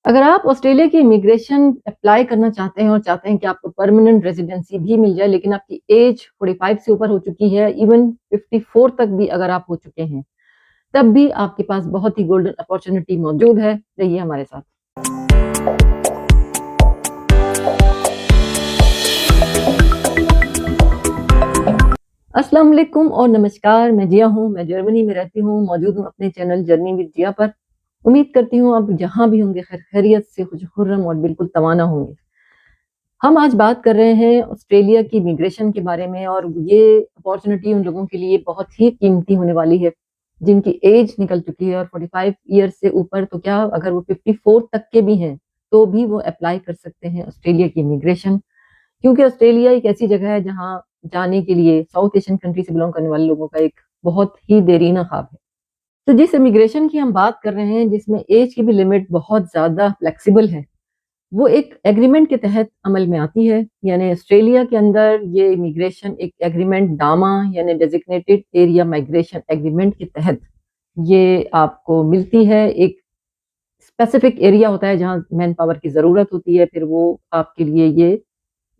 اگر آپ آسٹریلیا کی امیگریشن اپلائی کرنا چاہتے ہیں اور چاہتے ہیں کہ آپ کو پرماننٹ ریزیڈنسی بھی مل جائے، لیکن آپ کی ایج 45 سے اوپر ہو چکی ہے، ایون 54 تک بھی اگر آپ ہو چکے ہیں، تب بھی آپ کے پاس بہت ہی گولڈن اپارچونٹی موجود ہے۔ رہیے ہمارے ساتھ۔ السلام علیکم اور نمسکار، میں جیا ہوں، میں جرمنی میں رہتی ہوں، موجود ہوں اپنے چینل جرنی وتھ جیا پر۔ امید کرتی ہوں آپ جہاں بھی ہوں گے خیریت سے، خوش خرم اور بالکل توانا ہوں گے۔ ہم آج بات کر رہے ہیں آسٹریلیا کی امیگریشن کے بارے میں، اور یہ اپارچونٹی ان لوگوں کے لیے بہت ہی قیمتی ہونے والی ہے جن کی ایج نکل چکی ہے، اور 45 ایئر سے اوپر تو کیا، اگر وہ 54 تک کے بھی ہیں تو بھی وہ اپلائی کر سکتے ہیں آسٹریلیا کی امیگریشن، کیونکہ آسٹریلیا ایک ایسی جگہ ہے جہاں جانے کے لیے ساؤتھ ایشین کنٹری سے بلونگ کرنے والے لوگوں کا ایک بہت ہی دیرینہ خواب ہے۔ تو جس امیگریشن کی ہم بات کر رہے ہیں، جس میں ایج کی بھی لمٹ بہت زیادہ فلیکسیبل ہے، وہ ایک ایگریمنٹ کے تحت عمل میں آتی ہے۔ یعنی آسٹریلیا کے اندر یہ امیگریشن ایک ایگریمنٹ ڈاما یعنی ڈیزگنیٹڈ ایریا مائگریشن ایگریمنٹ کے تحت یہ آپ کو ملتی ہے۔ ایک اسپیسیفک ایریا ہوتا ہے جہاں مین پاور کی ضرورت ہوتی ہے، پھر وہ آپ کے لیے یہ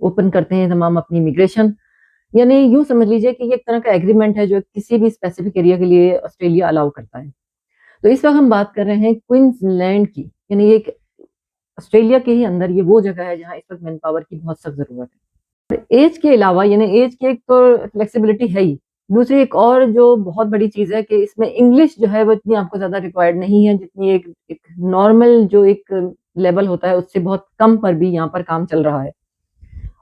اوپن کرتے ہیں تمام اپنی امیگریشن۔ یعنی یوں سمجھ لیجئے کہ یہ ایک طرح کا ایگریمنٹ ہے جو کسی بھی اسپیسیفک ایریا کے لیے آسٹریلیا الاؤ کرتا ہے۔ تو اس وقت ہم بات کر رہے ہیں کوئنز لینڈ کی، یعنی ایک آسٹریلیا کے ہی اندر یہ وہ جگہ ہے جہاں اس وقت مین پاور کی بہت سخت ضرورت ہے۔ ایج کے علاوہ، یعنی ایج کی ایک تو فلیکسیبلٹی ہے ہی، دوسری ایک اور جو بہت بڑی چیز ہے کہ اس میں انگلش جو ہے وہ اتنی آپ کو زیادہ ریکوائرڈ نہیں ہے جتنی ایک نارمل جو ایک لیول ہوتا ہے اس سے بہت کم پر بھی یہاں پر کام چل رہا ہے۔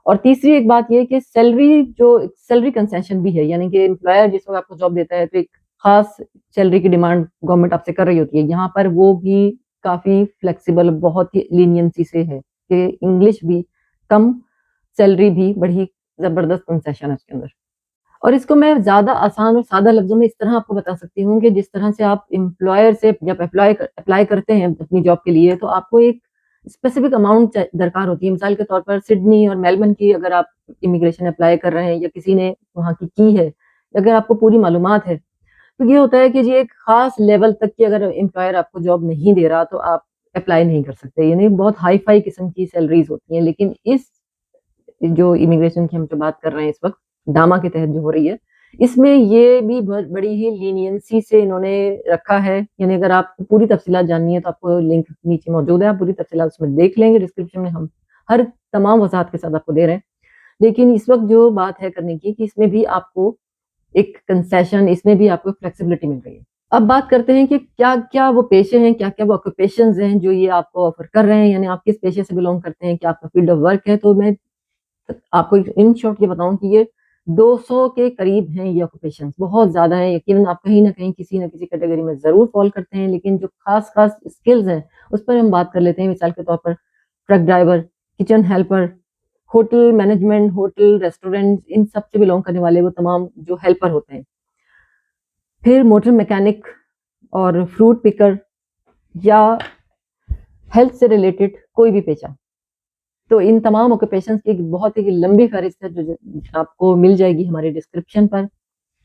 اور تیسری ایک بات یہ کہ سیلری کنسیشن بھی ہے، یعنی کہ امپلائر جس وقت آپ کو جاب دیتا ہے تو ایک خاص سیلری کی ڈیمانڈ گورنمنٹ آپ سے کر رہی ہوتی ہے، یہاں پر وہ بھی کافی فلیکسیبل، بہت ہی لینینسی سے ہے کہ انگلش بھی کم، سیلری بھی بڑی زبردست کنسیشن ہے اس کے اندر۔ اور اس کو میں زیادہ آسان اور سادہ لفظوں میں اس طرح آپ کو بتا سکتی ہوں کہ جس طرح سے آپ امپلائر سے جب اپلائی کرتے ہیں اپنی جاب کے لیے، تو آپ کو ایک اسپیسیفک اماؤنٹ درکار ہوتی ہے۔ مثال کے طور پر سڈنی اور میلبرن کی اگر آپ امیگریشن اپلائی کر رہے ہیں یا کسی نے وہاں کی ہے، اگر آپ کو پوری معلومات ہے تو یہ ہوتا ہے کہ جی ایک خاص لیول تک کی اگر امپلائر آپ کو جاب نہیں دے رہا تو آپ اپلائی نہیں کر سکتے، یعنی بہت ہائی فائی قسم کی سیلریز ہوتی ہیں۔ لیکن اس جو امیگریشن کی ہم جو بات کر رہے ہیں اس وقت ڈاما کے تحت جو ہو رہی ہے، اس میں یہ بھی بہت بڑی ہی لینینسی سے انہوں نے رکھا ہے۔ یعنی اگر آپ کو پوری تفصیلات جاننی ہے تو آپ کو لنک نیچے موجود ہے، آپ پوری تفصیلات اس میں دیکھ لیں گے، ڈسکرپشن میں ہم ہر تمام وضاحت کے ساتھ آپ کو دے رہے ہیں۔ لیکن اس وقت جو بات ہے کرنے کی کہ اس میں بھی آپ کو ایک کنسیشن، اس میں بھی آپ کو فلیکسیبلٹی مل رہی ہے۔ اب بات کرتے ہیں کہ کیا کیا وہ پیشے ہیں، کیا کیا وہ آکوپیشنز ہیں جو یہ آپ کو آفر کر رہے ہیں، یعنی آپ کس پیشے سے بلونگ کرتے ہیں، کیا آپ کا فیلڈ آف ورک ہے۔ تو میں آپ کو ان شارٹ یہ بتاؤں کہ یہ 200 کے قریب ہیں یہ آکوپیشنز، بہت زیادہ ہیں۔ یقیناً آپ کہیں نہ کہیں کسی نہ کسی کیٹیگری میں ضرور فال کرتے ہیں، لیکن جو خاص اسکلز ہیں اس پر ہم بات کر لیتے ہیں۔ مثال کے طور پر truck driver, kitchen helper, hotel management, hotel restaurant, ان سب سے بلونگ کرنے والے وہ تمام جو ہیلپر ہوتے ہیں۔ پھر موٹر میکینک اور فروٹ پکر یا ہیلتھ سے ریلیٹڈ کوئی بھی پیشہ، تو ان تمام آکوپیشنز کی ایک بہت ہی لمبی فہرست ہے جو آپ کو مل جائے گی ہمارے ڈسکرپشن پر۔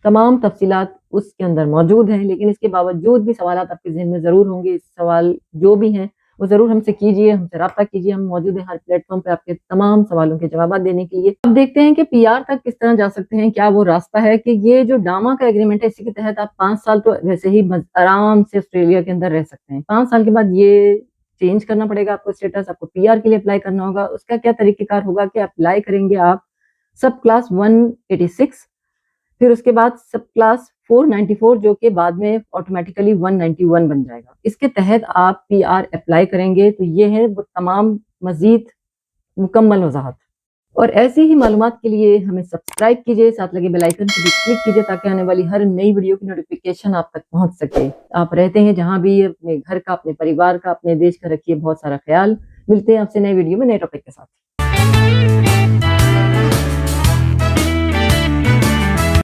تمام تفصیلات اس کے اندر موجود ہیں، لیکن اس کے باوجود بھی سوالات آپ کے ذہن میں ضرور ہوں گے۔ اس سوال جو بھی ہیں وہ ضرور ہم سے کیجئے، ہم سے رابطہ کیجئے، ہم موجود ہیں ہر پلیٹ فارم پہ آپ کے تمام سوالوں کے جوابات دینے کے لیے۔ اب دیکھتے ہیں کہ پی آر تک کس طرح جا سکتے ہیں، کیا وہ راستہ ہے کہ یہ جو ڈاما کا ایگریمنٹ ہے اسی کے تحت آپ 5 سال تو ویسے ہی آرام سے آسٹریلیا کے اندر رہ سکتے ہیں۔ 5 سال کے بعد یہ چینج کرنا پڑے گا آپ کو اسٹیٹس، آپ کو پی آر کے لیے اپلائی کرنا ہوگا۔ اس کا کیا طریقہ کار ہوگا کہ اپلائی کریں گے آپ سب کلاس 186، پھر اس کے بعد سب کلاس 494 جو کہ بعد میں آٹومیٹیکلی 191 بن جائے گا۔ اس کے تحت آپ پی آر اپلائی کریں گے۔ تو یہ ہے وہ تمام مزید مکمل وضاحت۔ اور ایسی ہی معلومات کے لیے ہمیں سبسکرائب کیجئے، ساتھ لگے بیل آئیکن کو بھی کلک کیجئے تاکہ آنے والی ہر نئی ویڈیو کی نوٹیفیکیشن آپ تک پہنچ سکے۔ آپ رہتے ہیں جہاں بھی، اپنے گھر کا، اپنے پریوار کا، اپنے دیش کا رکھیے بہت سارا خیال۔ ملتے ہیں آپ سے نئے ویڈیو میں نئے ٹاپک کے ساتھ۔